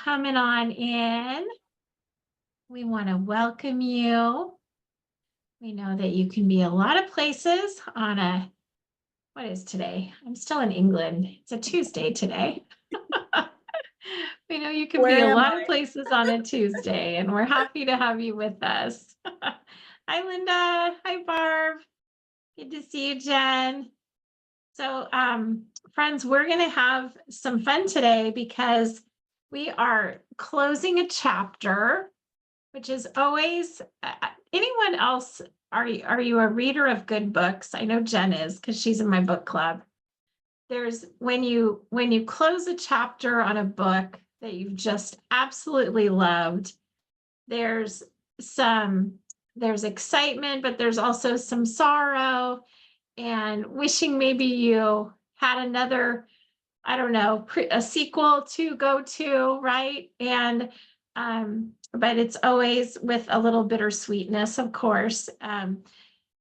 coming on in. We want to welcome you. We know that you can be a lot of places on what is today? I'm still in England. It's a Tuesday today. We know you can be a lot of places on a Tuesday, and we're happy to have you with us. Hi, Linda. Hi, Barb. Good to see you, Jen. So, friends, we're going to have some fun today because we are closing a chapter, which is always, anyone else, are you a reader of good books? I know Jen is because she's in my book club. There's when you close a chapter on a book that you've just absolutely loved, there's excitement, but there's also some sorrow and wishing maybe you had another, I don't know, a sequel to go to, right? And but it's always with a little bittersweetness, of course.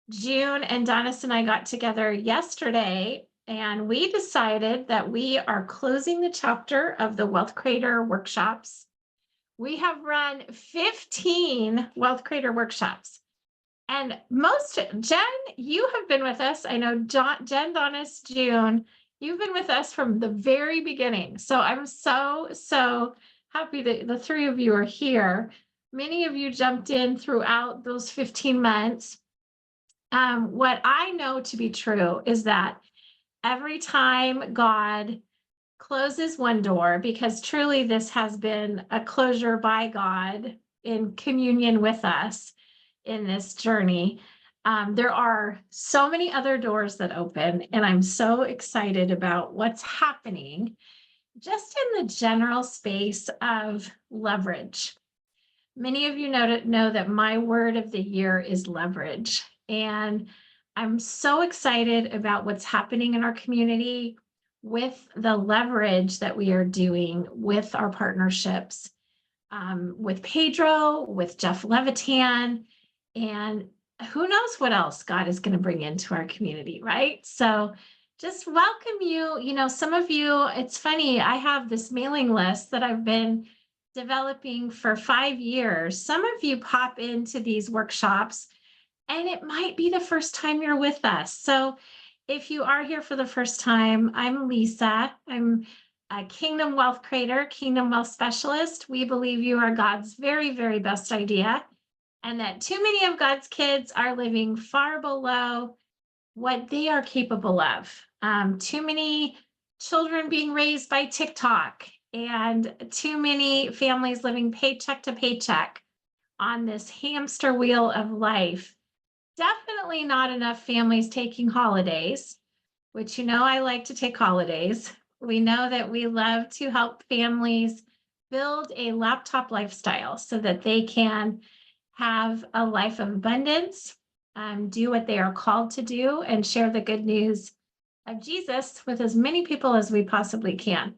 June and Donis and I got together yesterday, and we decided that we are closing the chapter of the Wealth Creator workshops. We have run 15 Wealth Creator workshops. And Jen, you have been with us. I know Jen, Donis, June, you've been with us from the very beginning. So I'm so happy that the three of you are here. Many of you jumped in throughout those 15 months. What I know to be true is that every time God closes one door, because truly this has been a closure by God in communion with us in this journey, there are so many other doors that open, and I'm so excited about what's happening just in the general space of leverage. Many of you know that my word of the year is leverage, and I'm so excited about what's happening in our community with the leverage that we are doing with our partnerships, with Pedro, with Jeff Levitan, and who knows what else God is going to bring into our community, right? So just welcome you. You know, some of you, it's funny, I have this mailing list that I've been developing for 5 years. Some of you pop into these workshops, and it might be the first time you're with us. So if you are here for the first time, I'm Lisa. I'm a Kingdom Wealth Creator, Kingdom Wealth Specialist. We believe you are God's very, very best idea, and that too many of God's kids are living far below what they are capable of. Too many children being raised by TikTok, and too many families living paycheck to paycheck on this hamster wheel of life. Definitely not enough families taking holidays, which, you know, I like to take holidays. We know that we love to help families build a laptop lifestyle so that they can have a life of abundance, do what they are called to do, and share the good news of Jesus with as many people as we possibly can.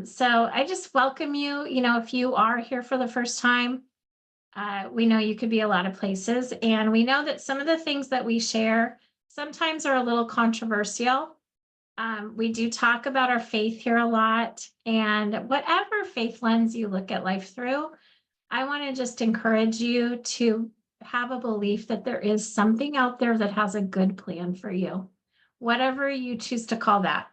So I just welcome you. You know, if you are here for the first time, we know you could be a lot of places, and we know that some of the things that we share sometimes are a little controversial. We do talk about our faith here a lot, and whatever faith lens you look at life through, I want to just encourage you to have a belief that there is something out there that has a good plan for you, whatever you choose to call that.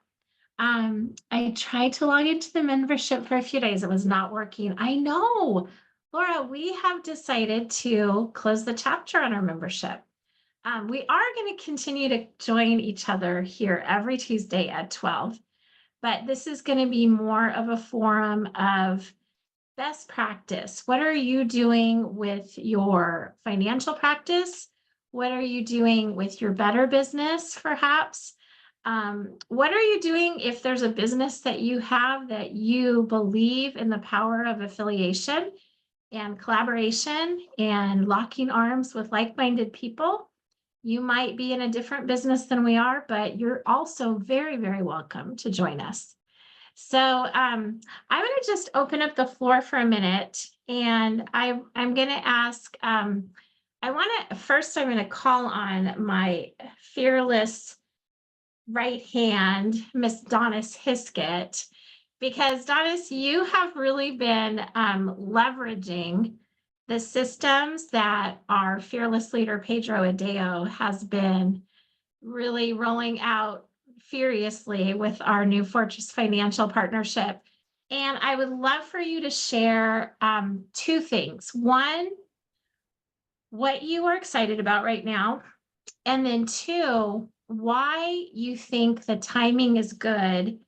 I tried to log into the membership for a few days. It was not working. I know, Laura, we have decided to close the chapter on our membership. We are going to continue to join each other here every Tuesday at 12, but this is going to be more of a forum of best practice. What are you doing with your financial practice? What are you doing with your better business, perhaps? What are you doing if there's a business that you have that you believe in the power of affiliation and collaboration and locking arms with like-minded people? You might be in a different business than we are, but you're also very, very welcome to join us. So I'm going to just open up the floor for a minute, and I'm going to ask, I'm going to call on my fearless right hand, Miss Donis Hiskett, because Donis, you have really been leveraging the systems that our fearless leader, Pedro Adeo, has been really rolling out furiously with our new Fortress Financial partnership. And I would love for you to share two things. One, what you are excited about right now. And then two, why you think the timing is good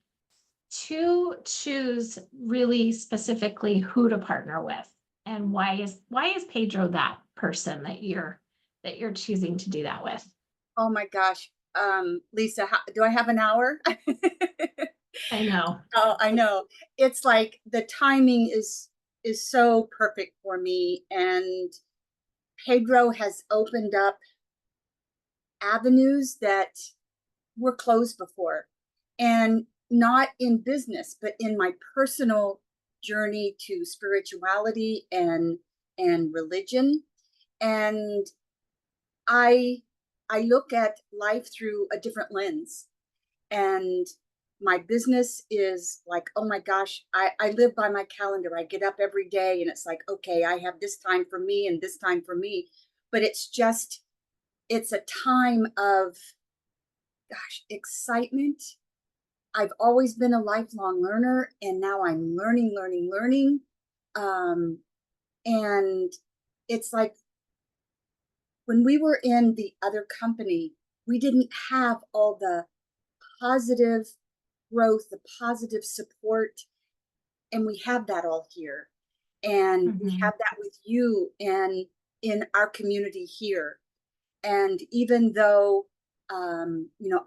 to choose really specifically who to partner with. And why is Pedro that person that you're choosing to do that with? Oh my gosh. Lisa, do I have an hour? I know. Oh, I know. It's like the timing is so perfect for me, and Pedro has opened up avenues that were closed before, and not in business, but in my personal journey to spirituality and religion. And I I look at life through a different lens. And my business is like, oh my gosh, I live by my calendar. I get up every day and it's like, okay, I have this time for me and this time for me. But it's a time of, gosh, excitement. I've always been a lifelong learner, and now I'm learning. Um, and it's like when we were in the other company, we didn't have all the positive growth, the positive support, and we have that all here. And we Mhm. have that with you and in our community here. And even though,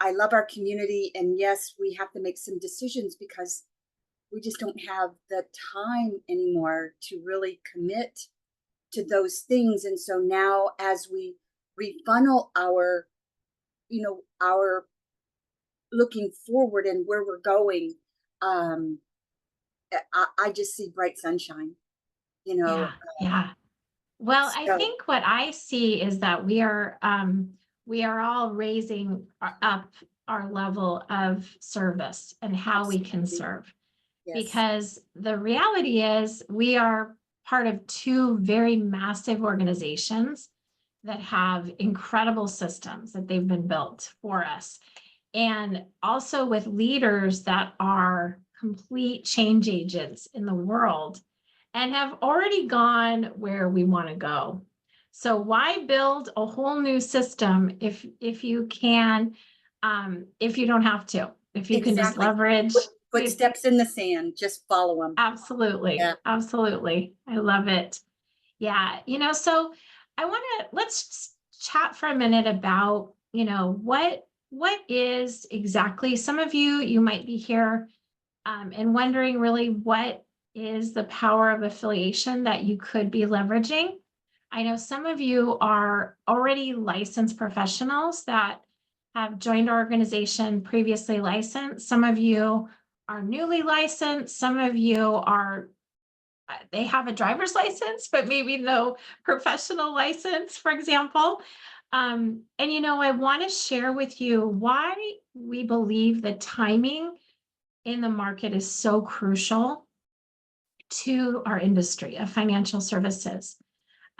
I love our community, and yes, we have to make some decisions because we just don't have the time anymore to really commit to those things. And so now, as we refunnel our looking forward and where we're going, um, I just see bright sunshine, you know. Yeah, yeah. Well, I So think what I see is that we are all raising up our level of service and how we can absolutely, serve. yes, Because the reality is we are part of two very massive organizations that have incredible systems that they've been built for us. And also with leaders that are complete change agents in the world and have already gone where we want to go. So why build a whole new system if you can, if you don't have to, if you can just exactly. leverage the. Footsteps in the sand, just follow them. Absolutely. Yeah. Absolutely. I love it. Yeah. So let's chat for a minute about, what is exactly, some of you might be here and wondering really what is the power of affiliation that you could be leveraging. I know some of you are already licensed professionals that have joined our organization previously licensed. Some of you are newly licensed. Some of you are they have a driver's license, but maybe no professional license, for example. And I want to share with you why we believe the timing in the market is so crucial to our industry of financial services.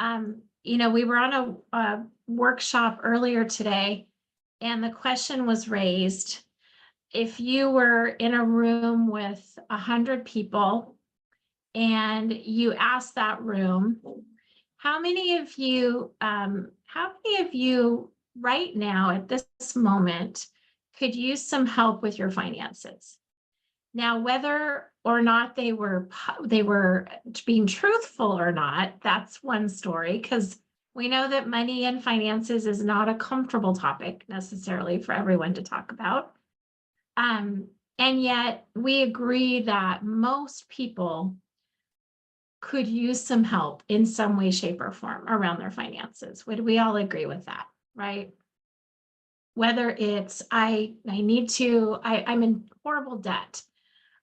We were on a workshop earlier today, and the question was raised, if you were in a room with 100 people and you asked that room, how many of you right now at this moment could use some help with your finances? Now, whether or not they were being truthful or not, that's one story, because we know that money and finances is not a comfortable topic necessarily for everyone to talk about. Um, and yet we agree that most people could use some help in some way, shape, or form around their finances. Would we all agree with that, right? Whether it's I'm in horrible debt,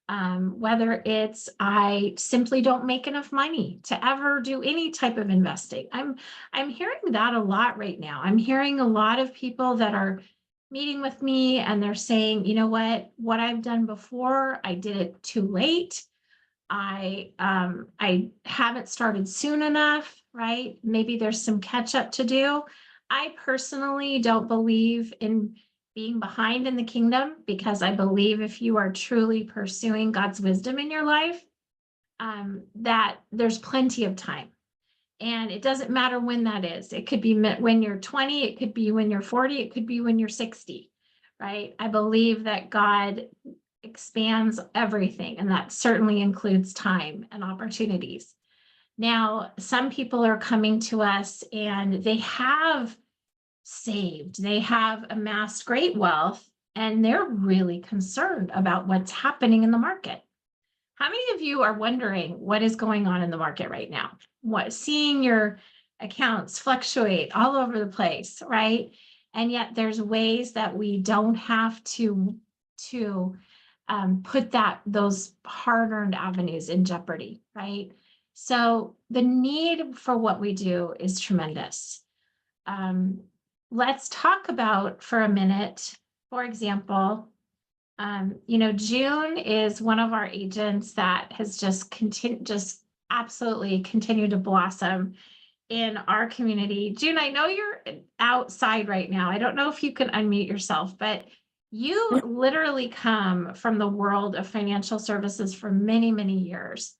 whether it's I simply don't make enough money to ever do any type of investing. I'm hearing that a lot right now. I'm hearing a lot of people that are meeting with me and they're saying, you know what I've done before, I did it too late. I haven't started soon enough, right? Maybe there's some catch up to do. I personally don't believe in being behind in the kingdom, because I believe if you are truly pursuing God's wisdom in your life, that there's plenty of time. And it doesn't matter when that is. It could be when you're 20, it could be when you're 40, it could be when you're 60, right? I believe that God expands everything, and that certainly includes time and opportunities. Now, some people are coming to us and they have saved, they have amassed great wealth, and they're really concerned about what's happening in the market. How many of you are wondering what is going on in the market right now? Seeing your accounts fluctuate all over the place, right? And yet there's ways that we don't have to put those hard-earned avenues in jeopardy, right? So the need for what we do is tremendous. Let's talk about for a minute, for example, June is one of our agents that has just absolutely continued to blossom in our community. June, I know you're outside right now. I don't know if you can unmute yourself, but you literally come from the world of financial services for many, many years.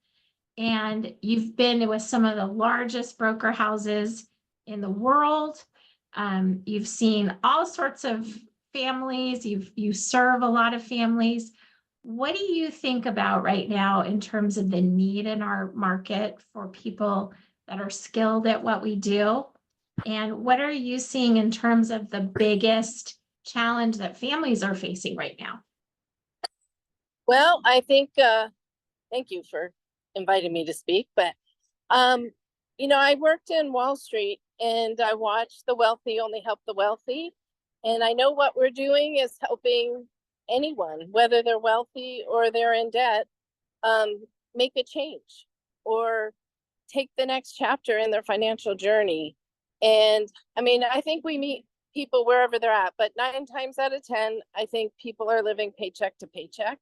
And you've been with some of the largest broker houses in the world. You've seen all sorts of families. You serve a lot of families. What do you think about right now in terms of the need in our market for people that are skilled at what we do? And what are you seeing in terms of the biggest challenge that families are facing right now? Well, I think, thank you for inviting me to speak, but, I worked in Wall Street and I watched the wealthy only help the wealthy. And I know what we're doing is helping anyone, whether they're wealthy or they're in debt, make a change or take the next chapter in their financial journey. And I think we meet people wherever they're at, but 9 times out of 10, I think people are living paycheck to paycheck.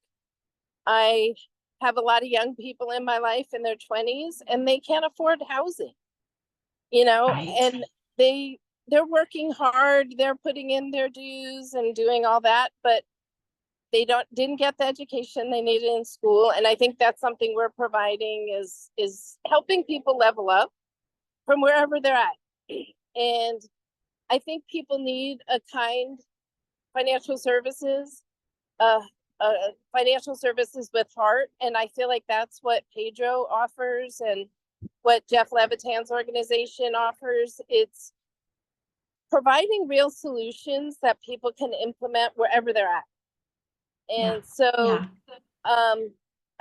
I have a lot of young people in my life in their 20s and they can't afford housing, Right. and they're working hard, they're putting in their dues and doing all that, but they didn't get the education they needed in school. And I think that's something we're providing is helping people level up from wherever they're at. And I think people need a kind financial services, financial services with heart. And I feel like that's what Pedro offers and what Jeff Levitan's organization offers. It's providing real solutions that people can implement wherever they're at. And Yeah.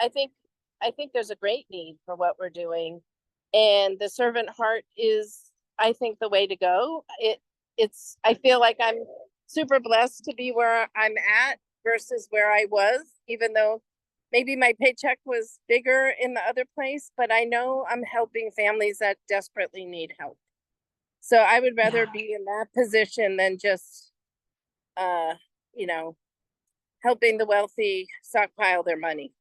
I think there's a great need for what we're doing, and the servant heart is, I think, the way to go. I feel like I'm super blessed to be where I'm at versus where I was, even though maybe my paycheck was bigger in the other place, but I know I'm helping families that desperately need help. So I would rather be in that position than just, helping the wealthy stockpile their money.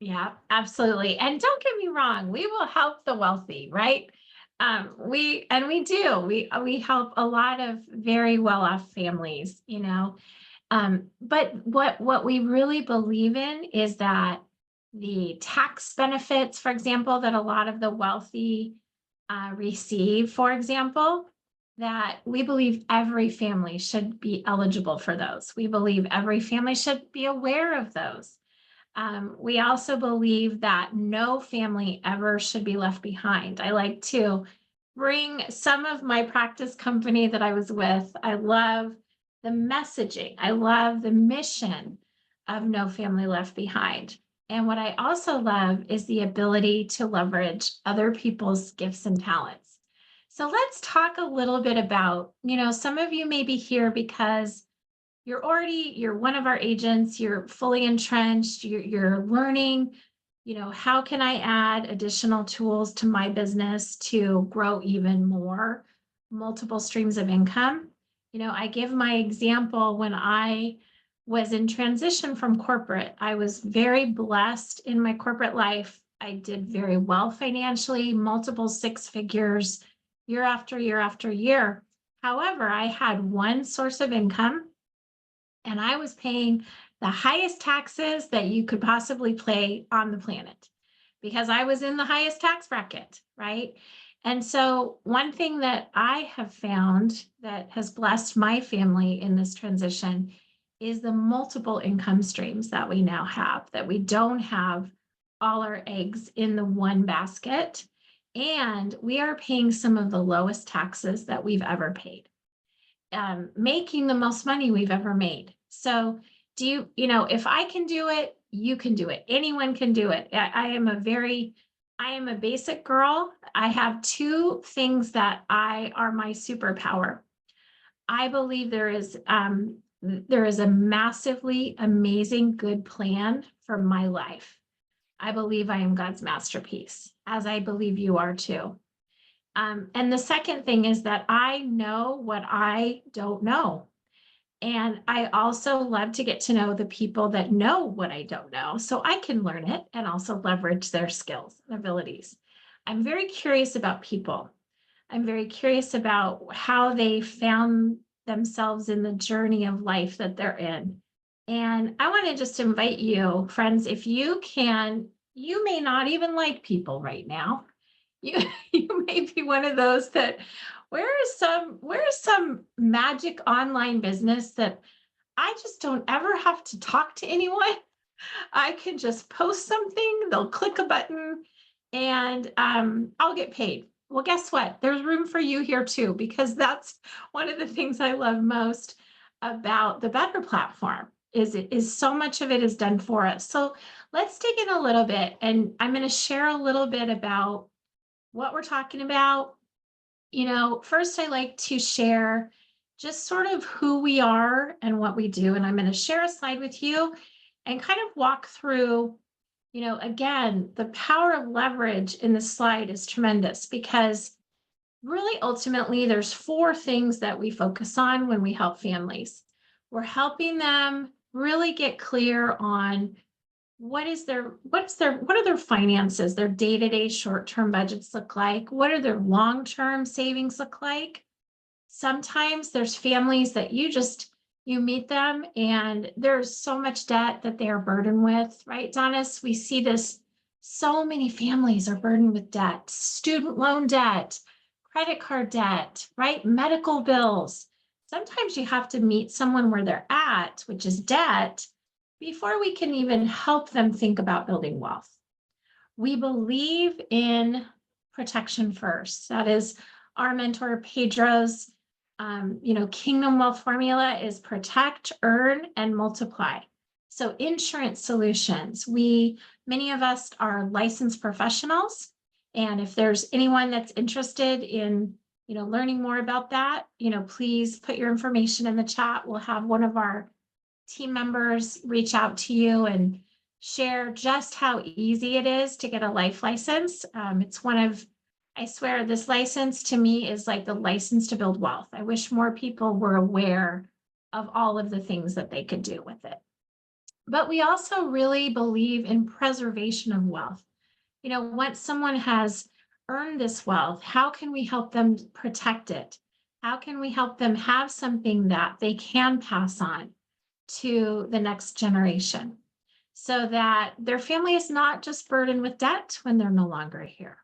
Yeah, absolutely. And don't get me wrong, we will help the wealthy, right? We do. We help a lot of very well-off families, but what we really believe in is that the tax benefits, for example, that a lot of the wealthy receive, for example, that we believe every family should be eligible for those. We believe every family should be aware of those. We also believe that no family ever should be left behind. I like to bring some of my practice company that I was with. I love the messaging. I love the mission of No Family Left Behind. And what I also love is the ability to leverage other people's gifts and talents. So let's talk a little bit about, some of you may be here because you're one of our agents, you're fully entrenched, you're learning, how can I add additional tools to my business to grow even more multiple streams of income? I give my example when I was in transition from corporate. I was very blessed in my corporate life. I did very well financially, multiple six figures year after year after year. However, I had one source of income and I was paying the highest taxes that you could possibly pay on the planet because I was in the highest tax bracket, right? And so, one thing that I have found that has blessed my family in this transition is the multiple income streams that we now have, that we don't have all our eggs in the one basket. And we are paying some of the lowest taxes that we've ever paid, making the most money we've ever made. So, if I can do it, you can do it. Anyone can do it. I am a basic girl. I have two things that are my superpower. I believe there is a massively amazing good plan for my life. I believe I am God's masterpiece, as I believe you are too. And the second thing is that I know what I don't know. And I also love to get to know the people that know what I don't know so I can learn it and also leverage their skills and abilities. I'm very curious about people. I'm very curious about how they found themselves in the journey of life that they're in. And I want to just invite you, friends, if you can, you may not even like people right now. You you may be one of those that where is some magic online business that I just don't ever have to talk to anyone. I can just post something, they'll click a button, and I'll get paid. Well, guess what? There's room for you here too, because that's one of the things I love most about the Better platform is so much of it is done for us. So let's dig in a little bit, and I'm going to share a little bit about what we're talking about. First, I like to share just sort of who we are and what we do. And I'm going to share a slide with you and kind of walk through, again, the power of leverage in this slide is tremendous because really ultimately there's four things that we focus on when we help families. We're helping them really get clear on what are their finances, their day-to-day short-term budgets look like? What are their long-term savings look like? Sometimes there's families that you meet them and there's so much debt that they are burdened with, right, Donis? We see this, so many families are burdened with debt, student loan debt, credit card debt, right? Medical bills. Sometimes you have to meet someone where they're at, which is debt, before we can even help them think about building wealth. We believe in protection first. That is our mentor Pedro's, Kingdom Wealth formula is protect, earn, and multiply. So insurance solutions, many of us are licensed professionals. And if there's anyone that's interested in, learning more about that, please put your information in the chat. We'll have one of our team members reach out to you and share just how easy it is to get a life license. I swear this license to me is like the license to build wealth. I wish more people were aware of all of the things that they could do with it. But we also really believe in preservation of wealth. Once someone has earned this wealth, how can we help them protect it? How can we help them have something that they can pass on to the next generation so that their family is not just burdened with debt when they're no longer here?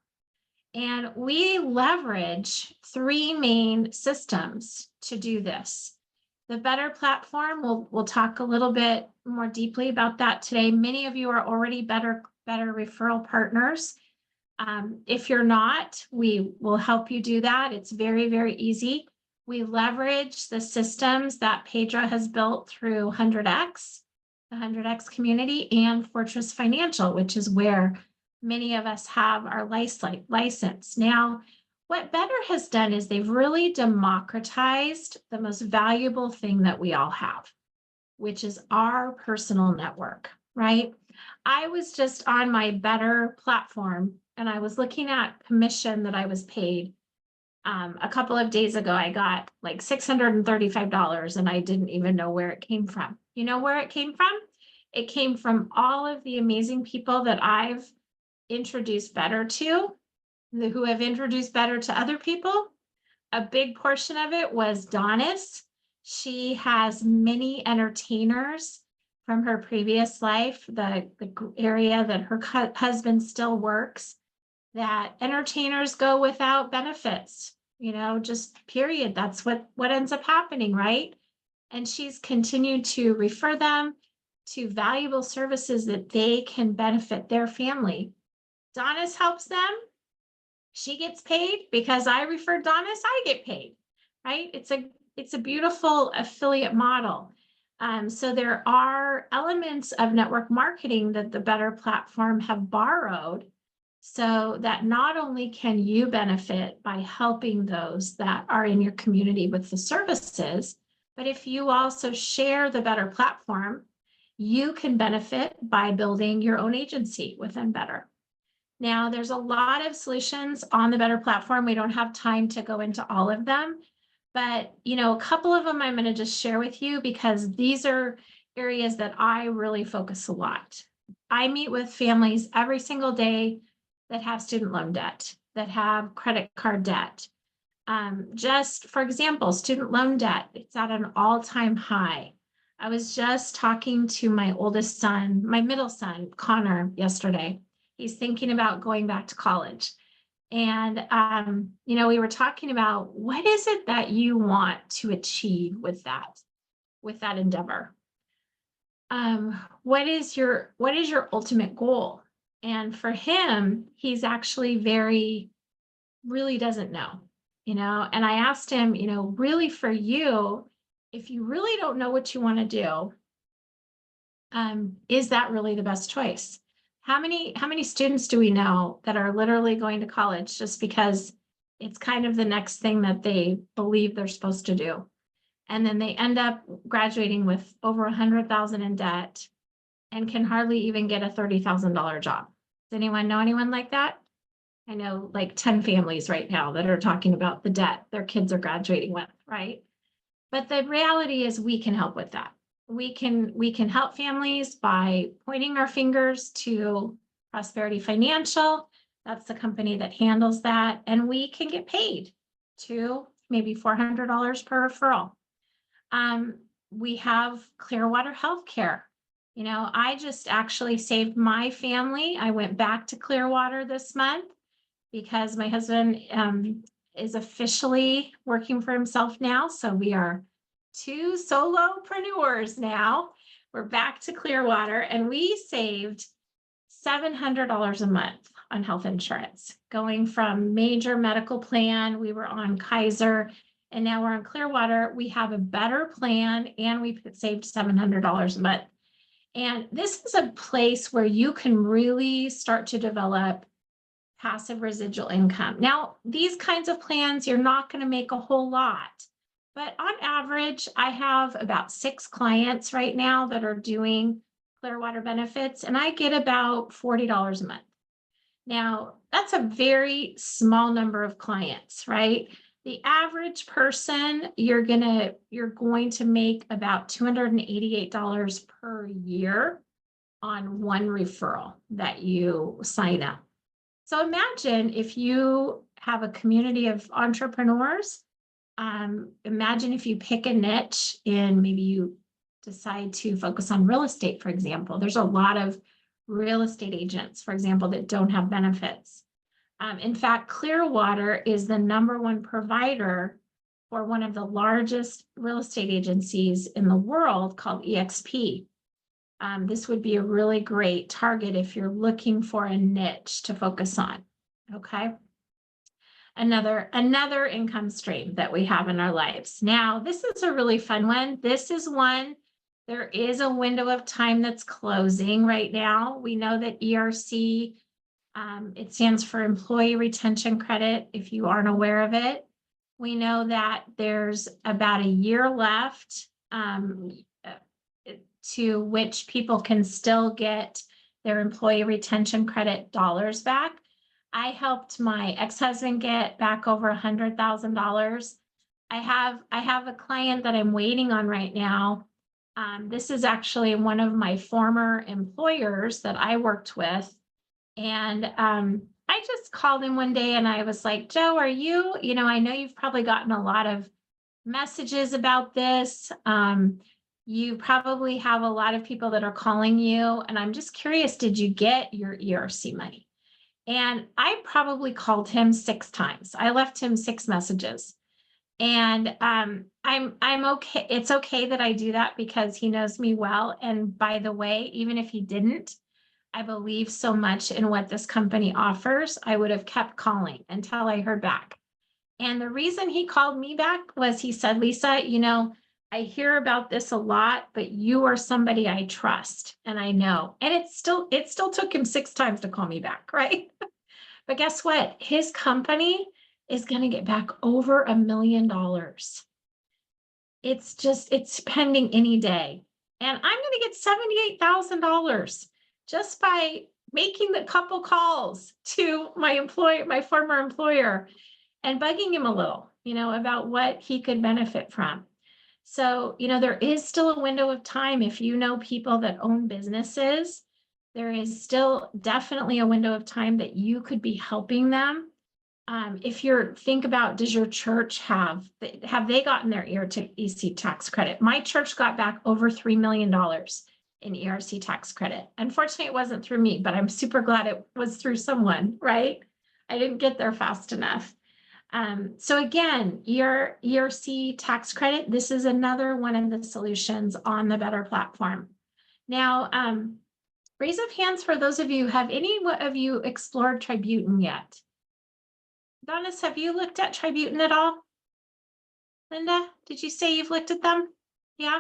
And we leverage three main systems to do this. The Better platform, we'll talk a little bit more deeply about that today. Many of you are already better referral partners. If you're not, we will help you do that. It's very, very easy. We leverage the systems that Pedro has built through 100X, the 100X community, and Fortress Financial, which is where many of us have our license. Now, what Better has done is they've really democratized the most valuable thing that we all have, which is our personal network, right? I was just on my Better platform and I was looking at commission that I was paid. A couple of days ago, I got like $635 and I didn't even know where it came from. You know where it came from? It came from all of the amazing people that I've introduced better to, who have introduced better to other people. A big portion of it was Donna's. She has many entertainers from her previous life, the area that her husband still works, that entertainers go without benefits, just period. That's what ends up happening, right? And she's continued to refer them to valuable services that they can benefit their family. Donna's helps them. She gets paid because I referred Donna's, I get paid, right? It's a beautiful affiliate model. So there are elements of network marketing that the Better platform have borrowed, so that not only can you benefit by helping those that are in your community with the services, but if you also share the Better platform, you can benefit by building your own agency within Better. Now, there's a lot of solutions on the Better platform. We don't have time to go into all of them, but a couple of them I'm going to just share with you because these are areas that I really focus a lot. I meet with families every single day that have student loan debt, that have credit card debt. Just for example, student loan debt, it's at an all-time high. I was just talking to my oldest son, my middle son, Connor, yesterday. He's thinking about going back to college. And, we were talking about what is it that you want to achieve with that endeavor? What is your ultimate goal? And for him, he's actually really doesn't know, and I asked him, really for you, if you really don't know what you want to do, is that really the best choice? How many students do we know that are literally going to college just because it's kind of the next thing that they believe they're supposed to do? And then they end up graduating with over 100,000 in debt and can hardly even get a $30,000 job. Does anyone know anyone like that? I know like 10 families right now that are talking about the debt their kids are graduating with, right? But the reality is we can help with that. We can help families by pointing our fingers to Prosperity Financial. That's the company that handles that. And we can get paid to maybe $400 per referral. We have Clearwater Healthcare. I just actually saved my family. I went back to Clearwater this month because my husband is officially working for himself now. So we are two solopreneurs now. We're back to Clearwater and we saved $700 a month on health insurance, going from major medical plan. We were on Kaiser and now we're on Clearwater. We have a better plan and we saved $700 a month. And this is a place where you can really start to develop passive residual income. Now, these kinds of plans, you're not going to make a whole lot. But on average, I have about 6 clients right now that are doing Clearwater benefits, and I get about $40 a month. Now, that's a very small number of clients, right? The average person, you're going to make about $288 per year on one referral that you sign up. So imagine if you have a community of entrepreneurs. Imagine if you pick a niche and maybe you decide to focus on real estate, for example. There's a lot of real estate agents, for example, that don't have benefits. In fact, Clearwater is the #1 provider for one of the largest real estate agencies in the world called EXP. This would be a really great target if you're looking for a niche to focus on, okay? Another income stream that we have in our lives. Now, this is a really fun one. This is one, there is a window of time that's closing right now. We know that ERC, it stands for Employee Retention Credit, if you aren't aware of it. We know that there's about a year left to which people can still get their Employee Retention Credit dollars back. I helped my ex-husband get back over $100,000. I have a client that I'm waiting on right now. This is actually one of my former employers that I worked with. And I just called him one day and I was like, Joe, are you, I know you've probably gotten a lot of messages about this. You probably have a lot of people that are calling you. And I'm just curious, did you get your ERC money? And I probably called him 6 times. I left him 6 messages. And I'm okay. It's okay that I do that because he knows me well. And by the way, even if he didn't, I believe so much in what this company offers, I would have kept calling until I heard back. And the reason he called me back was he said, Lisa, I hear about this a lot, but you are somebody I trust and I know. And it still took him 6 times to call me back, right? But guess what? His company is going to get back over $1 million. It's pending any day. And I'm going to get $78,000 just by making the couple calls to my former employer and bugging him a little, about what he could benefit from. So, there is still a window of time. If you know people that own businesses, there is still definitely a window of time that you could be helping them. If think about, does your church have they gotten their ERC tax credit? My church got back over $3 million in ERC tax credit. Unfortunately, it wasn't through me, but I'm super glad it was through someone, right? I didn't get there fast enough. So again, your ERC tax credit, this is another one of the solutions on the Better platform. Now, raise of hands for those of you, have any of you explored Tributin yet? Donis, have you looked at Tributin at all? Linda, did you say you've looked at them? Yeah?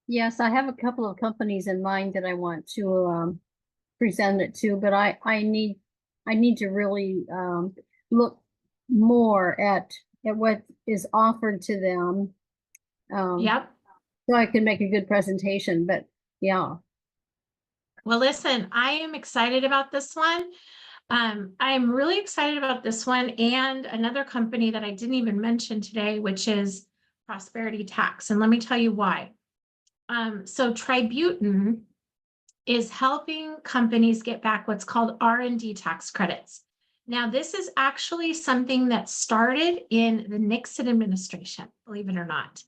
Yes, I have a couple of companies in mind that I want to present it to, but I need to really look more at what is offered to them. Yep. So I can make a good presentation, but yeah. Well, listen, I am excited about this one. I'm really excited about this one and another company that I didn't even mention today, which is Prosperity Tax. And let me tell you why. So Tributin is helping companies get back what's called R&D tax credits. Now, this is actually something that started in the Nixon administration, believe it or not.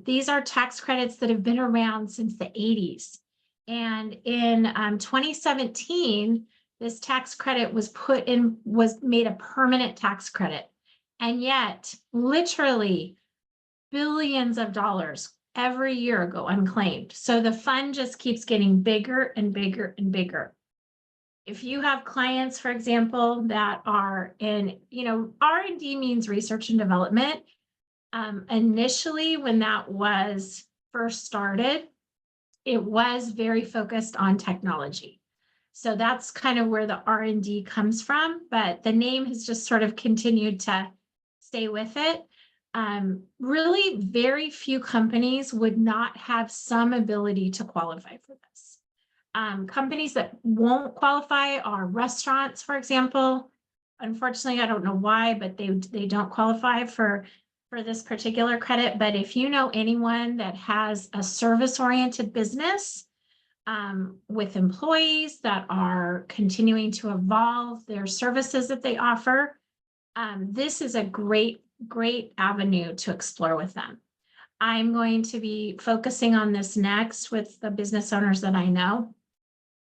These are tax credits that have been around since the 80s. And in 2017, this tax credit was made a permanent tax credit. And yet, literally billions of dollars every year go unclaimed. So the fund just keeps getting bigger and bigger and bigger. If you have clients, for example, that are in, R&D means research and development. Initially, when that was first started, it was very focused on technology. So that's kind of where the R&D comes from, but the name has just sort of continued to stay with it. Really, very few companies would not have some ability to qualify for this. Companies that won't qualify are restaurants, for example. Unfortunately, I don't know why, but they don't qualify for this particular credit. But if you know anyone that has a service-oriented business with employees that are continuing to evolve their services that they offer, this is a great avenue to explore with them. I'm going to be focusing on this next with the business owners that I know,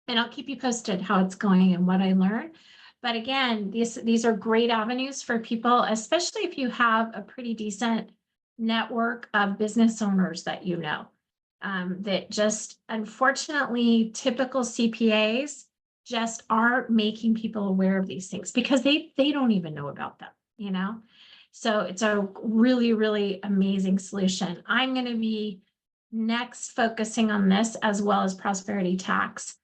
and I'll keep you posted how it's going and what I learn. But again, these are great avenues for people, especially if you have a pretty decent network of business owners that you know, that just, unfortunately, typical CPAs just aren't making people aware of these things because they don't even know about them, So it's a really, really amazing solution. I'm going to be next focusing on this as well as Prosperity Tax.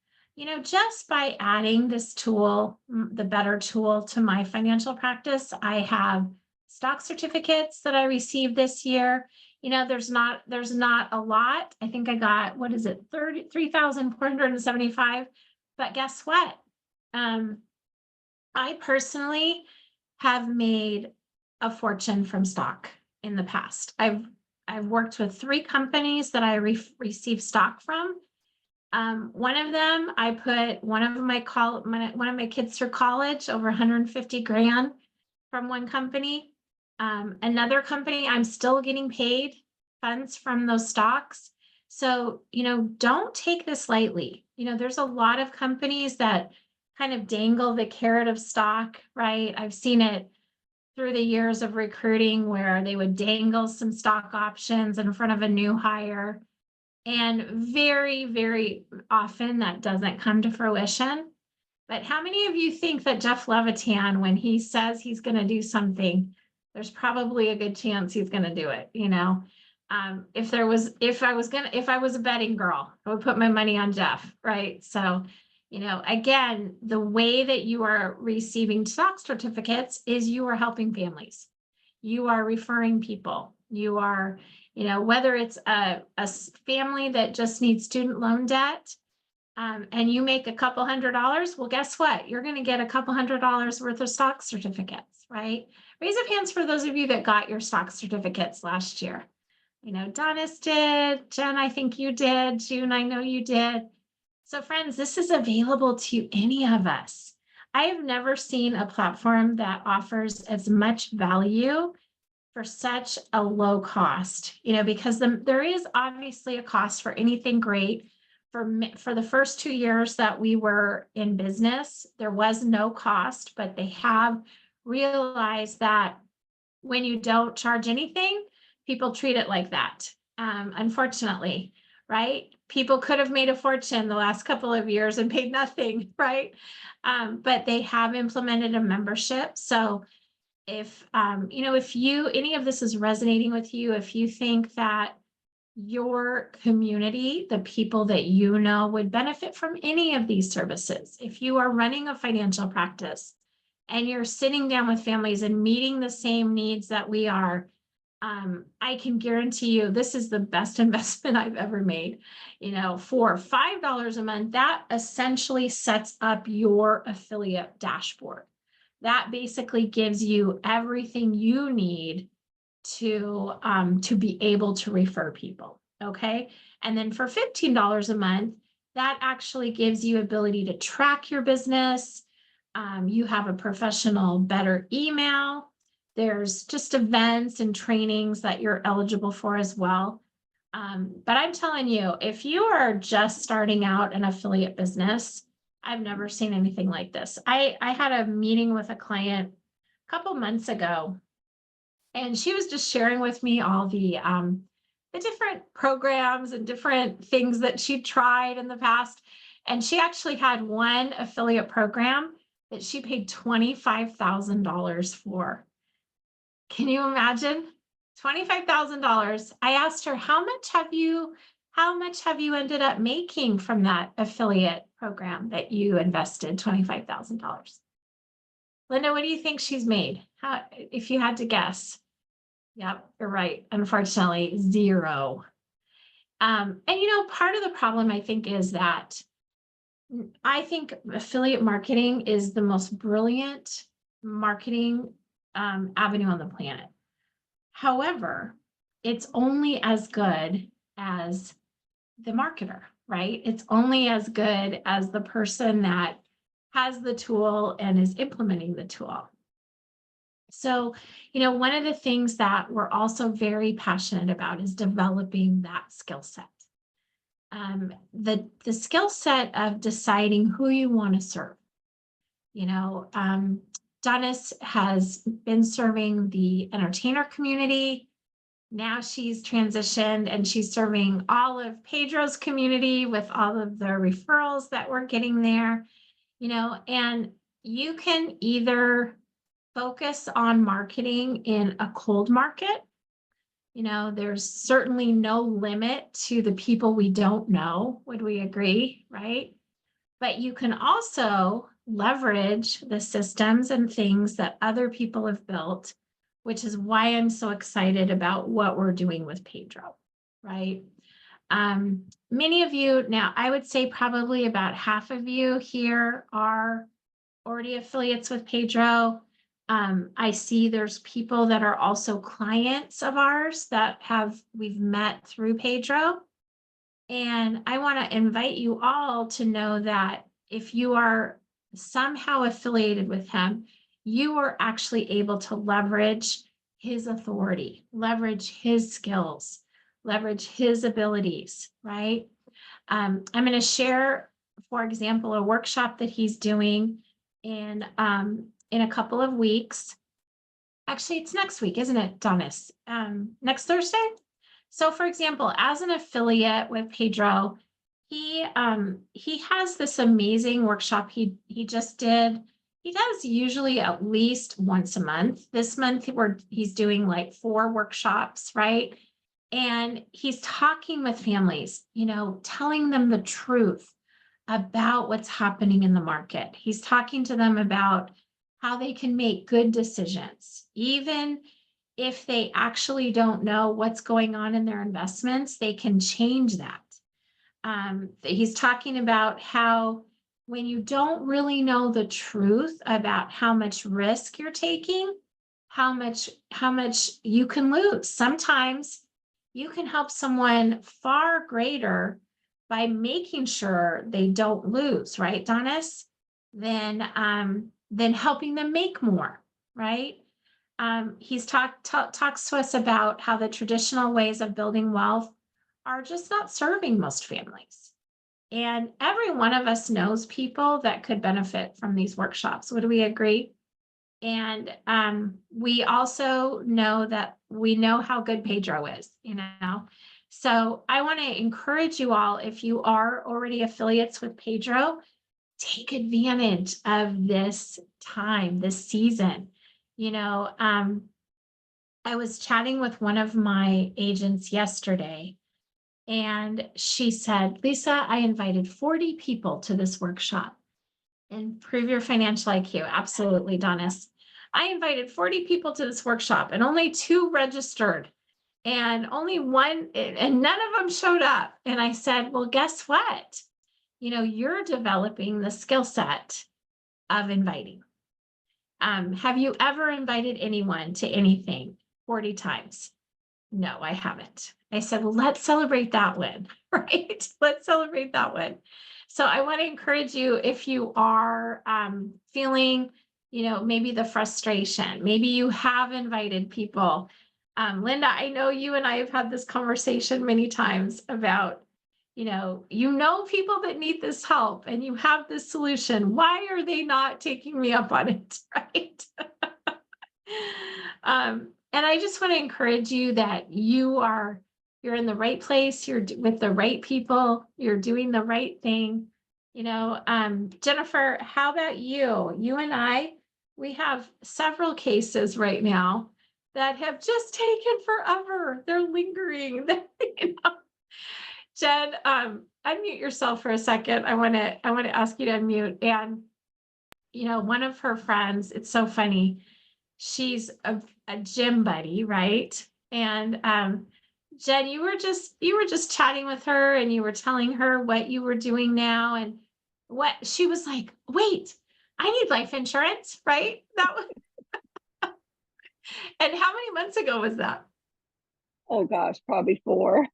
Just by adding this tool, the Better tool, to my financial practice, I have stock certificates that I received this year. There's not a lot. I think I got, 33,475. But guess what? I personally have made a fortune from stock in the past. I've worked with 3 companies that I received stock from. One of them, I put one of my kids through college, over 150 grand from one company. Another company, I'm still getting paid funds from those stocks. So, don't take this lightly. There's a lot of companies that kind of dangle the carrot of stock, right? I've seen it through the years of recruiting where they would dangle some stock options in front of a new hire. And very, very often that doesn't come to fruition. But how many of you think that Jeff Levitan, when he says he's going to do something, there's probably a good chance he's going to do it, if I was a betting girl, I would put my money on Jeff, right? So, again, the way that you are receiving stock certificates is you are helping families. You are referring people. You are, whether it's a family that just needs student loan debt, and you make a couple $100, well, guess what? You're going to get a couple $100 worth of stock certificates, right? Raise of hands for those of you that got your stock certificates last year. Donis did. Jen, I think you did. June, I know you did. So friends, this is available to any of us. I have never seen a platform that offers as much value for such a low cost, because there is obviously a cost for anything great. For the first 2 years that we were in business, there was no cost, but they have realized that when you don't charge anything, people treat it like that. Unfortunately, right? People could have made a fortune the last couple of years and paid nothing, right? But they have implemented a membership. So if any of this is resonating with you, if you think that your community, the people that would benefit from any of these services, if you are running a financial practice and you're sitting down with families and meeting the same needs that we are, I can guarantee you this is the best investment I've ever made. For $5 a month, that essentially sets up your affiliate dashboard. That basically gives you everything you need to be able to refer people. Okay. And then for $15 a month, that actually gives you ability to track your business. You have a professional, better email. There's just events and trainings that you're eligible for as well. But I'm telling you, if you are just starting out an affiliate business, I've never seen anything like this. I had a meeting with a client a couple months ago, and she was just sharing with me all the different programs and different things that she tried in the past. And she actually had one affiliate program that she paid $25,000 for. Can you imagine? $25,000. I asked her, how much have you ended up making from that affiliate program that you invested $25,000? Linda, what do you think she's made? If you had to guess? Yep, you're right. Unfortunately, 0. And part of the problem I think is that I think affiliate marketing is the most brilliant marketing avenue on the planet. However, it's only as good as the marketer, right? It's only as good as the person that has the tool and is implementing the tool. So, one of the things that we're also very passionate about is developing that skill set. The skill set of deciding who you want to serve. Donis has been serving the entertainer community. Now she's transitioned and she's serving all of Pedro's community with all of the referrals that we're getting there, and you can either focus on marketing in a cold market. There's certainly no limit to the people we don't know. Would we agree, right? But you can also leverage the systems and things that other people have built, which is why I'm so excited about what we're doing with Pedro, right? Many of you now, I would say probably about half of you here are already affiliates with Pedro. I see there's people that are also clients of ours that we've met through Pedro. And I want to invite you all to know that if you are somehow affiliated with him, you are actually able to leverage his authority, leverage his skills, leverage his abilities, right? I'm going to share, for example, a workshop that he's doing in a couple of weeks. Actually, it's next week, isn't it, Donis? Next Thursday? So for example, as an affiliate with Pedro, he has this amazing workshop he just did. He does usually at least once a month. This month he's doing like 4 workshops, right? And he's talking with families, telling them the truth about what's happening in the market. He's talking to them about how they can make good decisions, even if they actually don't know what's going on in their investments, they can change that. He's talking about how when you don't really know the truth about how much risk you're taking, how much you can lose. Sometimes you can help someone far greater by making sure they don't lose, right, Donis? Than helping them make more, right? He's talks to us about how the traditional ways of building wealth are just not serving most families. And every one of us knows people that could benefit from these workshops. Would we agree? And we also know that we know how good Pedro is, So I want to encourage you all, if you are already affiliates with Pedro, take advantage of this time, this season. I was chatting with one of my agents yesterday, and she said, Lisa, I invited 40 people to this workshop. Improve your financial IQ. Absolutely, Donis. I invited 40 people to this workshop and only 2 registered and only 1, and none of them showed up. And I said, well, guess what? You're developing the skill set of inviting. Have you ever invited anyone to anything 40 times? No, I haven't. I said, well, let's celebrate that win, right? Let's celebrate that win. So I want to encourage you, if you are feeling, maybe the frustration, maybe you have invited people. Linda, I know you and I have had this conversation many times about, people that need this help and you have this solution. Why are they not taking me up on it, right? And I just want to encourage you that you're in the right place, you're with the right people, you're doing the right thing. Jennifer, how about you? You and I, we have several cases right now that have just taken forever. They're lingering. Jen, unmute yourself for a second. I want to ask you to unmute. And one of her friends, it's so funny. She's a gym buddy, right? And Jen, you were just chatting with her and you were telling her what you were doing now, and what she was like, wait, I need life insurance, right? That was and how many months ago was that? Oh gosh, probably 4.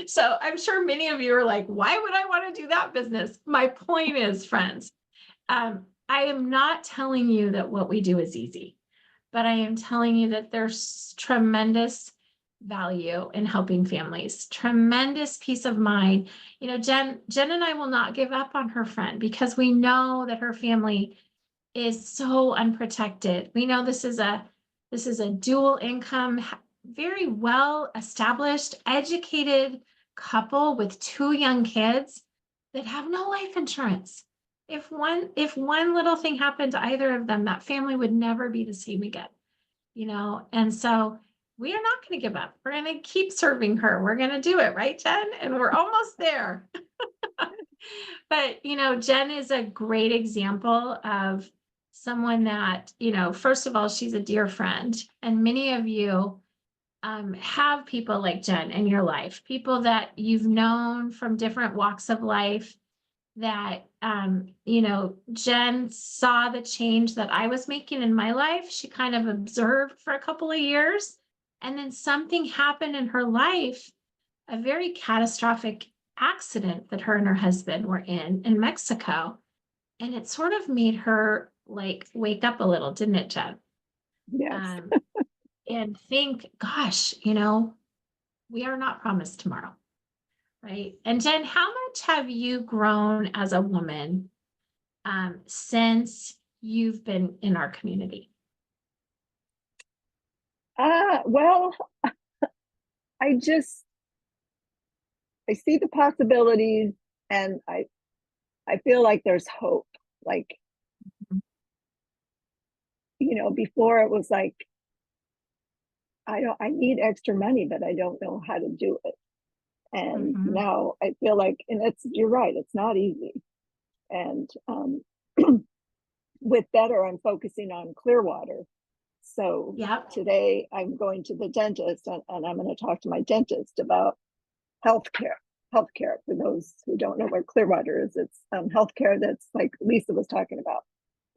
So I'm sure many of you are like, why would I want to do that business? My point is, friends, I am not telling you that what we do is easy, but I am telling you that there's tremendous value in helping families, tremendous peace of mind. Jen and I will not give up on her friend because we know that her family is so unprotected. We know this is a dual income, very well established, educated couple with 2 young kids that have no life insurance. If one little thing happened to either of them, that family would never be the same again. And so we are not going to give up. We're going to keep serving her. We're going to do it, right, Jen? And we're almost there. But Jen is a great example of someone that, first of all, she's a dear friend, and many of you have people like Jen in your life, people that you've known from different walks of life, that, Jen saw the change that I was making in my life. She kind of observed for a couple of years, and then something happened in her life, a very catastrophic accident that her and her husband were in Mexico. And it sort of made her like wake up a little, didn't it, Jen? Yes. And think, gosh, we are not promised tomorrow. Right. And Jen, how much have you grown as a woman since you've been in our community? Well, I see the possibilities, and I feel like there's hope. Like, before it was like, I need extra money, but I don't know how to do it. And Mhm. now I feel like, and you're right, it's not easy. And with better, I'm focusing on Clearwater. So Yep. today I'm going to the dentist, and I'm going to talk to my dentist about healthcare. Healthcare, for those who don't know where Clearwater is, it's healthcare that's like Lisa was talking about.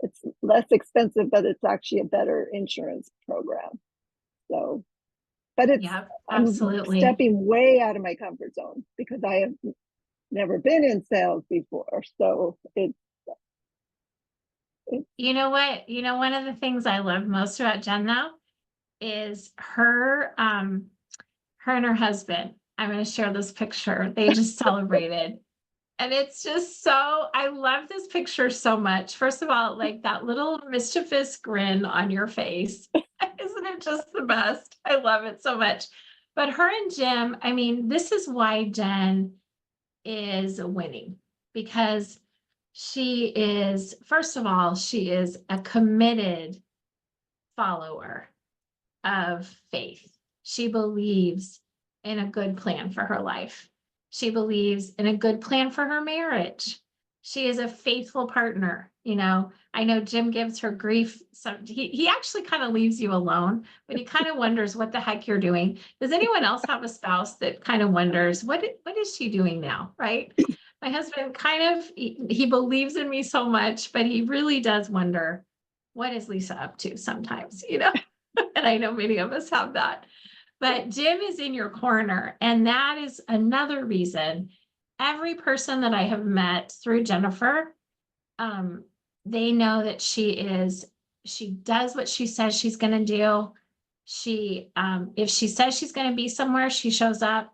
It's less expensive, but it's actually a better insurance program. So, but Yep. I'm Absolutely. stepping way out of my comfort zone because I have never been in sales before. So You know what? One of the things I love most about Jen though is her and her husband. I'm going to share this picture. They just celebrated. And it's just so, I love this picture so much. First of all, like that little mischievous grin on your face. Isn't it just the best? I love it so much. But her and Jim, I mean, this is why Jen is winning, because she is, first of all, she is a committed follower of faith. She believes in a good plan for her life. She believes in a good plan for her marriage. She is a faithful partner. I know Jim gives her grief. So he actually kind of leaves you alone, but he kind of wonders what the heck you're doing. Does anyone else have a spouse that kind of wonders, what is she doing now? Right. My husband kind of, he believes in me so much, but he really does wonder, what is Lisa up to sometimes, And I know many of us have that. But Jim is in your corner. And that is another reason every person that I have met through Jennifer, they know that she does what she says she's going to do. If she says she's going to be somewhere, she shows up.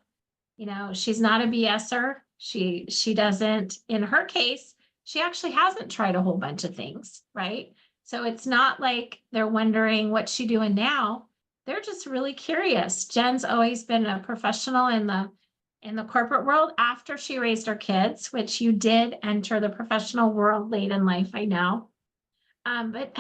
She's not a BSer. She doesn't, in her case, she actually hasn't tried a whole bunch of things, right? So it's not like they're wondering what's she doing now. They're just really curious. Jen's always been a professional in the corporate world after she raised her kids, which you did enter the professional world late in life, I know. But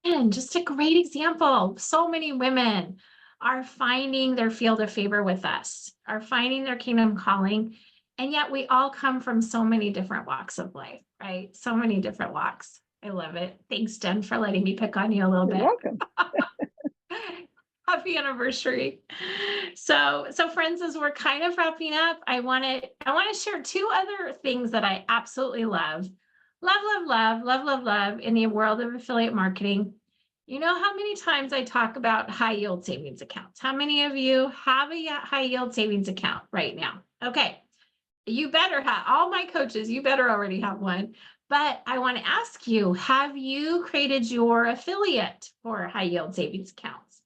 again, just a great example. So many women are finding their field of favor with us, are finding their kingdom calling. And yet we all come from so many different walks of life, right? So many different walks. I love it. Thanks, Jen, for letting me pick on you a little you're bit. welcome. Happy anniversary. So friends, as we're kind of wrapping up, I want to share two other things that I absolutely love in the world of affiliate marketing. You know how many times I talk about high yield savings accounts? How many of you have a high yield savings account right now? Okay. You better have, all my coaches, you better already have one. But I want to ask you, have you created your affiliate for high yield savings accounts?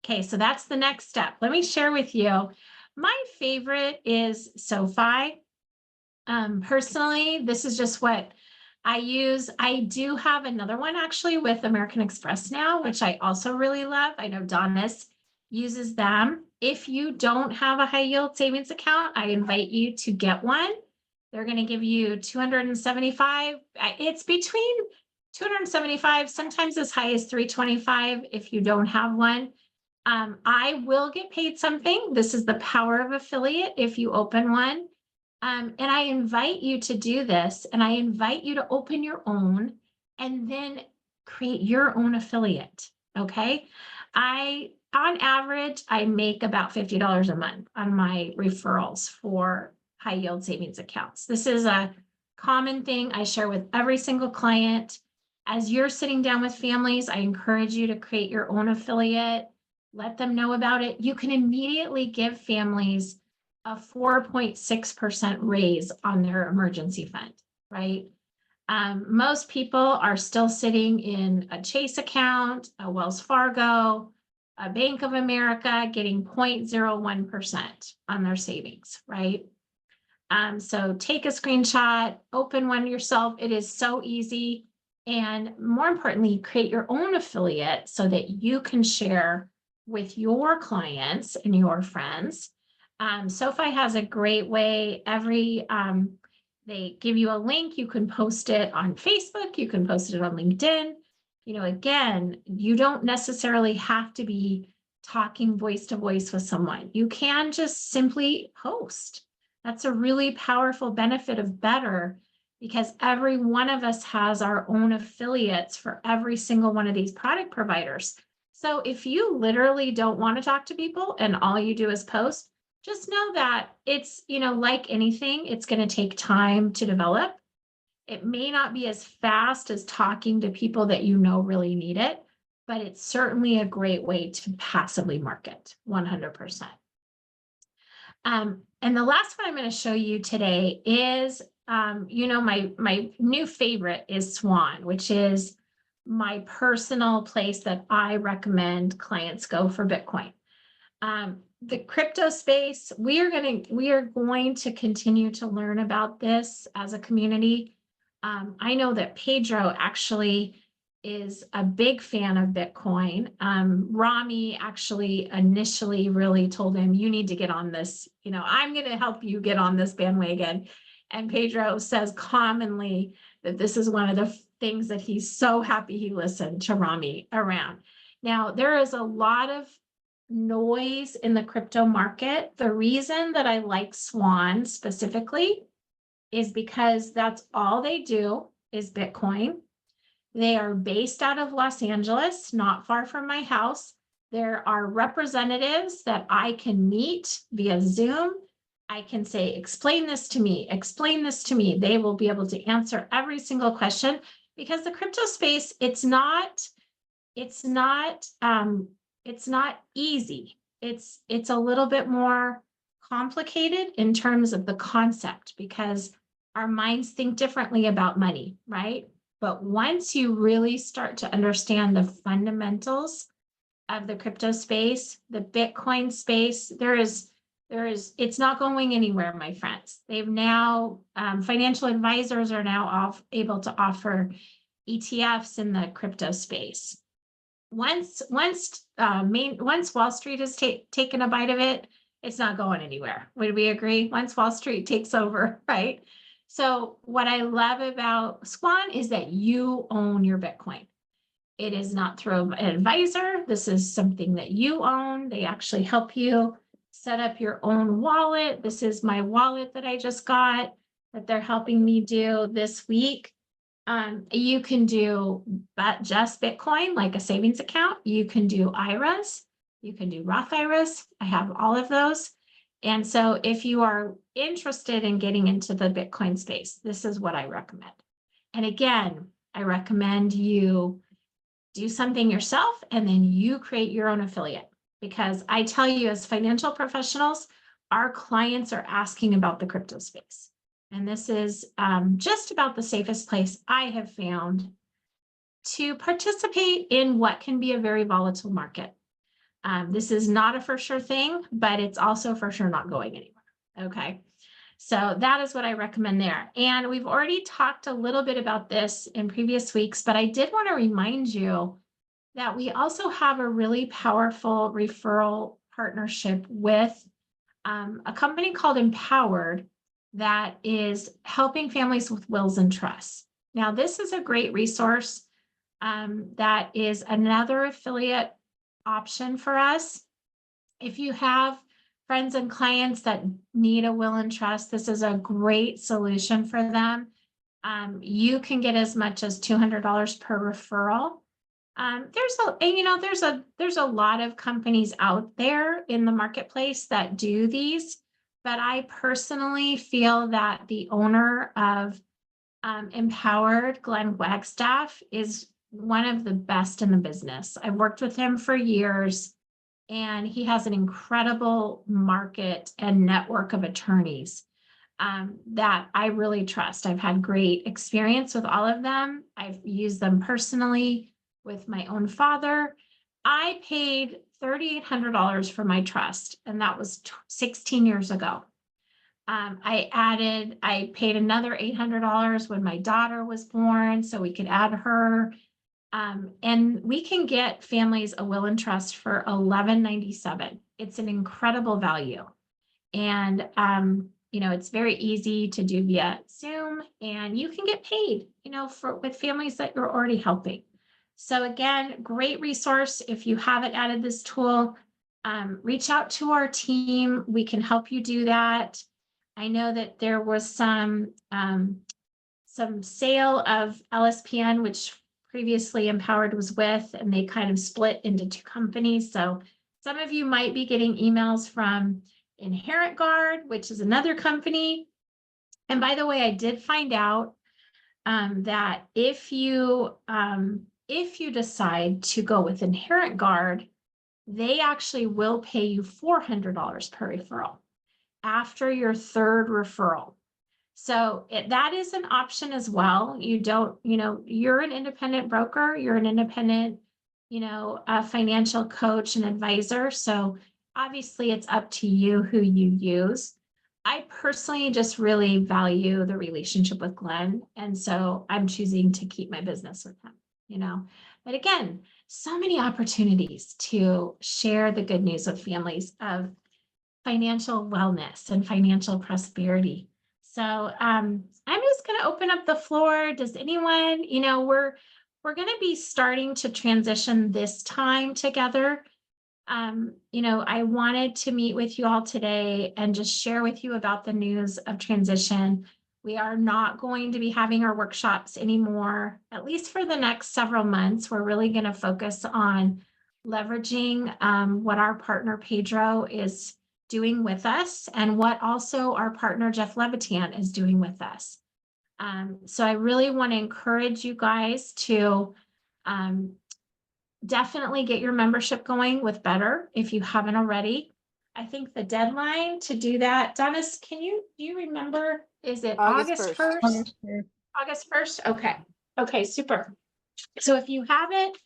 Okay, so that's the next step. Let me share with you. My favorite is SoFi. Personally, this is just what I use. I do have another one actually with American Express now, which I also really love. I know Donis uses them. If you don't have a high yield savings account, I invite you to get one. They're going to give you 275. It's between 275, sometimes as high as 325 if you don't have one. I will get paid something. This is the power of affiliate if you open one. And I invite you to do this, and I invite you to open your own and then create your own affiliate. Okay. On average, I make about $50 a month on my referrals for high yield savings accounts. This is a common thing I share with every single client. As you're sitting down with families, I encourage you to create your own affiliate, let them know about it. You can immediately give families a 4.6% raise on their emergency fund, right? Most people are still sitting in a Chase account, a Wells Fargo, a Bank of America, getting 0.01% on their savings, right? So take a screenshot, open one yourself. It is so easy. And more importantly, create your own affiliate so that you can share with your clients and your friends. SoFi has a great way. They give you a link. You can post it on Facebook. You can post it on LinkedIn. You know, again, you don't necessarily have to be talking voice to voice with someone. You can just simply post. That's a really powerful benefit of Better, because every one of us has our own affiliates for every single one of these product providers. So if you literally don't want to talk to people and all you do is post, just know that it's, you know, like anything, it's going to take time to develop. It may not be as fast as talking to people that you know really need it, but it's certainly a great way to passively market 100%. And the last one I'm going to show you today is, you know, my new favorite is Swan, which is my personal place that I recommend clients go for Bitcoin. The crypto space, we are going to continue to learn about this as a community. I know that Pedro actually is a big fan of Bitcoin. Rami actually initially really told him, you need to get on this, you know, I'm going to help you get on this bandwagon. And Pedro says commonly that this is one of the things that he's so happy he listened to Rami around. Now, there is a lot of noise in the crypto market. The reason that I like Swan specifically is because that's all they do is Bitcoin. They are based out of Los Angeles, not far from my house. There are representatives that I can meet via Zoom. I can say, explain this to me, explain this to me. They will be able to answer every single question, because the crypto space, it's not easy. It's a little bit more complicated in terms of the concept, because our minds think differently about money, right? But once you really start to understand the fundamentals of the crypto space, the Bitcoin space, it's not going anywhere, my friends. They've now, financial advisors are now able to offer ETFs in the crypto space. Once Wall Street has taken a bite of it, it's not going anywhere. Would we agree? Once Wall Street takes over, right? So what I love about Swan is that you own your Bitcoin. It is not through an advisor. This is something that you own. They actually help you set up your own wallet. This is my wallet that I just got that they're helping me do this week. You can do just Bitcoin, like a savings account. You can do IRAs. You can do Roth IRAs. I have all of those. And so if you are interested in getting into the Bitcoin space, this is what I recommend. And again, I recommend you do something yourself and then you create your own affiliate. Because I tell you, as financial professionals, our clients are asking about the crypto space. And this is just about the safest place I have found to participate in what can be a very volatile market. This is not a for sure thing, but it's also for sure not going anywhere. Okay. So that is what I recommend there. And we've already talked a little bit about this in previous weeks, but I did want to remind you that we also have a really powerful referral partnership with a company called Empowered that is helping families with wills and trusts. Now, this is a great resource that is another affiliate option for us. If you have friends and clients that need a will and trust, this is a great solution for them. You can get as much as $200 per referral. There's a lot of companies out there in the marketplace that do these, but I personally feel that the owner of empowered. Glenn Wagstaff is one of the best in the business. I've worked with him for years, and he has an incredible market and network of attorneys that I really trust. I've had great experience with all of them. I've used them personally with my own father. I paid $3,800 for my trust, and that was 16 years ago. I paid another $800 when my daughter was born, so we could add her. And we can get families a will and trust for $11.97. It's an incredible value. And, it's very easy to do via Zoom, and you can get paid, with families that you're already helping. So again, great resource. If you haven't added this tool, reach out to our team. We can help you do that. I know that there was some sale of LSPN, which previously Empowered was with, and they kind of split into two companies. So some of you might be getting emails from Inherent Guard, which is another company. And by the way, I did find out that if you decide to go with Inherent Guard, they actually will pay you $400 per referral after your third referral. So that is an option as well. You don't, you're an independent broker, you're an independent, a financial coach and advisor. So obviously it's up to you who you use. I personally just really value the relationship with Glenn. And so I'm choosing to keep my business with him, But again, so many opportunities to share the good news with families of financial wellness and financial prosperity. So I'm just going to open up the floor. Does anyone, we're going to be starting to transition this time together. I wanted to meet with you all today and just share with you about the news of transition. We are not going to be having our workshops anymore, at least for the next several months. We're really going to focus on leveraging what our partner Pedro is doing with us and what also our partner Jeff Levitan is doing with us. So I really want to encourage you guys to definitely get your membership going with Better if you haven't already. I think the deadline to do that, Dennis, do you remember, is it August 1st? August 1st? Okay, super. So if you haven't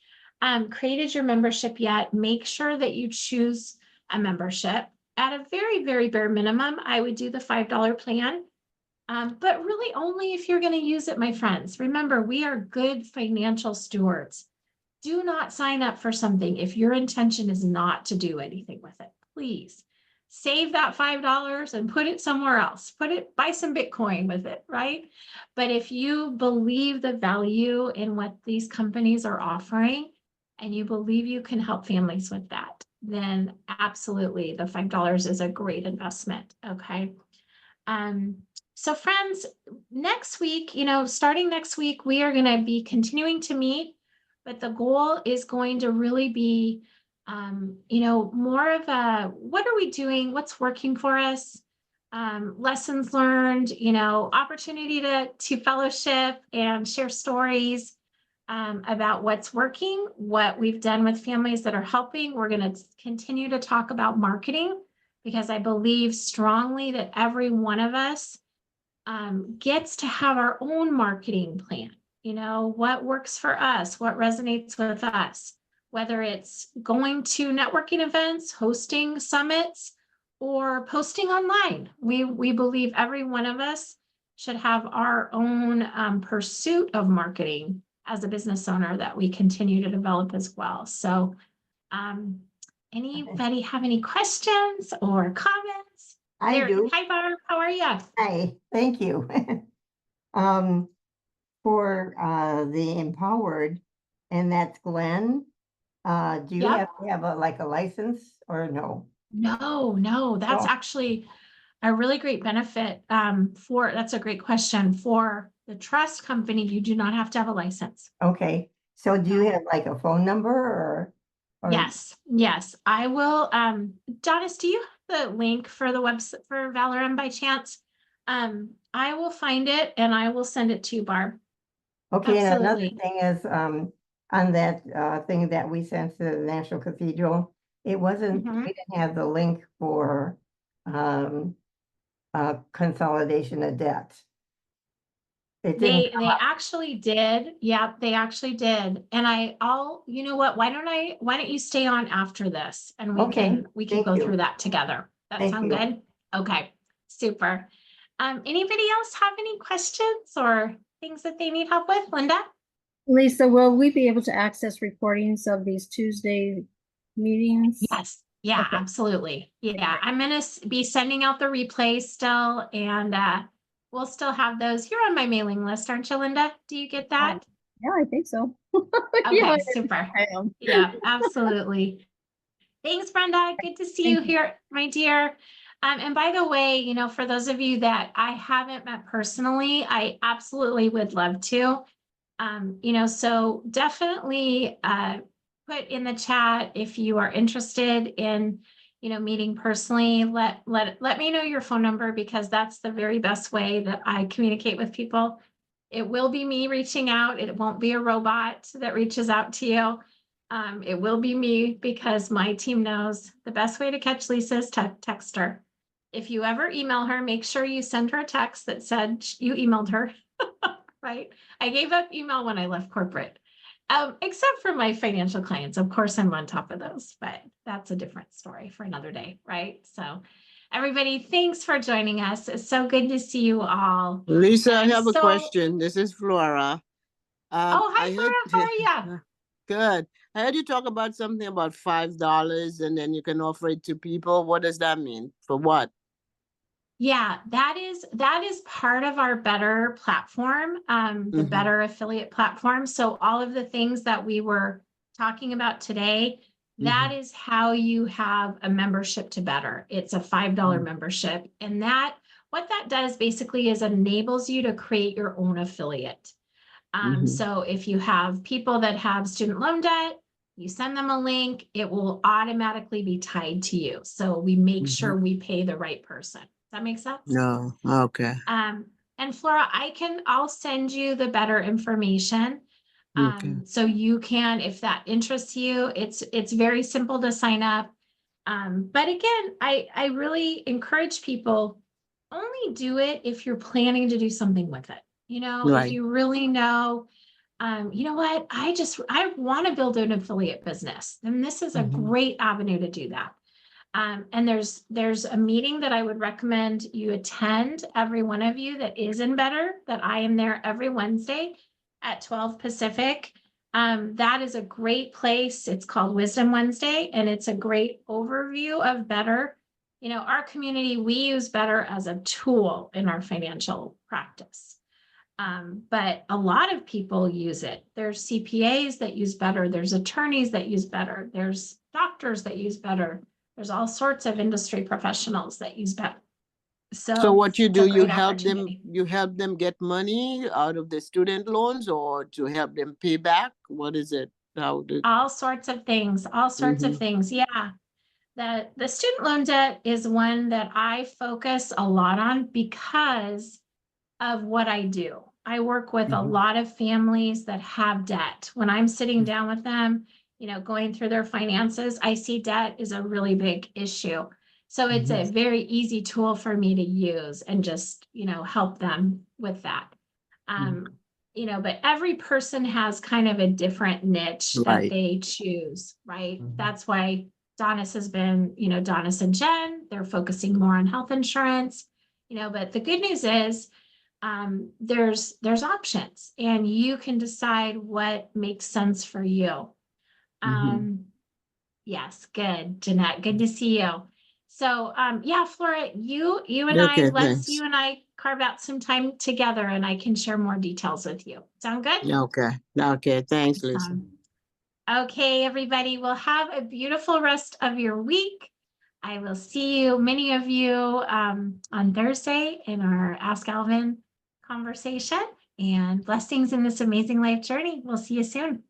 created your membership yet, make sure that you choose a membership. At a very, very bare minimum, I would do the $5 plan, but really only if you're going to use it, my friends. Remember, we are good financial stewards. Do not sign up for something if your intention is not to do anything with it. Please save that $5 and put it somewhere else. Buy some Bitcoin with it, right? But if you believe the value in what these companies are offering and you believe you can help families with that, then absolutely the $5 is a great investment. Okay. So friends, next week, starting next week, we are going to be continuing to meet, but the goal is going to really be, more of a, what are we doing? What's working for us? Lessons learned, opportunity to fellowship and share stories about what's working, what we've done with families that are helping. We're going to continue to talk about marketing because I believe strongly that every one of us gets to have our own marketing plan. What works for us, what resonates with us, whether it's going to networking events, hosting summits, or posting online. We believe every one of us should have our own pursuit of marketing as a business owner that we continue to develop as well. So anybody have any questions or comments? I do. Hi, Barb. How are you? Hi, thank you. For the Empowered, and that's Glenn, do you Yep. have to have a license or no? No, that's Oh. actually a really great benefit. That's a great question. For the trust company, you do not have to have a license. Okay, so do you have like a phone number or? Yes, I will. Donis, do you have the link for the website for Valorum by chance? I will find it and I will send it to you, Barb. Okay, and another Absolutely. thing is, on that, thing that we sent to the National Cathedral, it wasn't, Mhm. we didn't have the link for, consolidation of debt. It didn't come They up. actually did. Yep, they actually did. And you know what? Why don't you stay on after this and Okay, we can thank go you. through that together. That Thank sound you. good? Okay, super. Anybody else have any questions or things that they need help with? Linda? Lisa, will we be able to access recordings of these Tuesday meetings? Yes. Yeah, Okay. absolutely. Yeah, Great. I'm gonna be sending out the replays still, and we'll still have those. You're on my mailing list, aren't you, Linda? Do you get that? Yeah, I think so. Okay, Yeah, super. I am. Yeah, absolutely. Thanks, Brenda. Good to see you Thank you. here, my dear. And by the way, for those of you that I haven't met personally, I absolutely would love to. So definitely put in the chat if you are interested in, meeting personally. Let me know your phone number, because that's the very best way that I communicate with people. It will be me reaching out. It won't be a robot that reaches out to you. It will be me, because my team knows the best way to catch Lisa is to text her. If you ever email her, make sure you send her a text that said you emailed her. Right? I gave up email when I left corporate, except for my financial clients. Of course, I'm on top of those, but that's a different story for another day, right? So, everybody, thanks for joining us. It's so good to see you all. Lisa, And I I'm have a so, question. This is Flora. oh, hi, I heard Flora, how are you? good. I heard you talk about something about $5 and then you can offer it to people. What does that mean? For what? Yeah, that is part of our Better platform, the Mhm. Better affiliate platform. So all of the things that we were talking about today, that Mhm. is how you have a membership to Better. It's a $5 Mhm. membership, and what that does basically is enables you to create your own affiliate. Mhm. So if you have people that have student loan debt, you send them a link, it will automatically be tied to you. So we make Mhm. sure we pay the right person. Does that make sense? No. Okay. And Flora, I'll send you the Better information. Okay. So you can, if that interests you, it's very simple to sign up. But again, I really encourage people, only do it if you're planning to do something with it. If Right. you really know, you know what, I want to build an affiliate business, then this is a Mhm. great avenue to do that. And there's a meeting that I would recommend you attend, every one of you that is in Better, that I am there every Wednesday at 12 Pacific. That is a great place. It's called Wisdom Wednesday, and it's a great overview of Better. Our community, we use Better as a tool in our financial practice. But a lot of people use it. There's CPAs that use Better. There's attorneys that use Better. There's doctors that use Better. There's all sorts of industry professionals that use Better. So So what you it's a do, great opportunity. you help them get money out of the student loans or to help them pay back? What is it? How do All sorts of things, all sorts of Mhm. things. Yeah. The student loan debt is one that I focus a lot on because of what I do. I work with a Mhm. lot of families that have debt. When I'm sitting down with them, going through their finances, I see debt is a really big issue. So it's a Mhm. very easy tool for me to use and just, help them with that. Mhm. But every person has kind of a different niche that Right. they choose, right? Mhm. That's why Donis has been, Donis and Jen, they're focusing more on health insurance, but the good news is there's options, and you can decide what makes sense for you. Mhm. Yes, good, Jeanette, good to see you. So yeah, Flora, you and I, Okay, let's thanks. you and I carve out some time together, and I can share more details with you. Sound good? Okay. Okay, thanks, Lisa. Okay, everybody, well, have a beautiful rest of your week. I will see you, many of you, on Thursday in our Ask Alvin conversation, and blessings in this amazing life journey. We'll see you soon.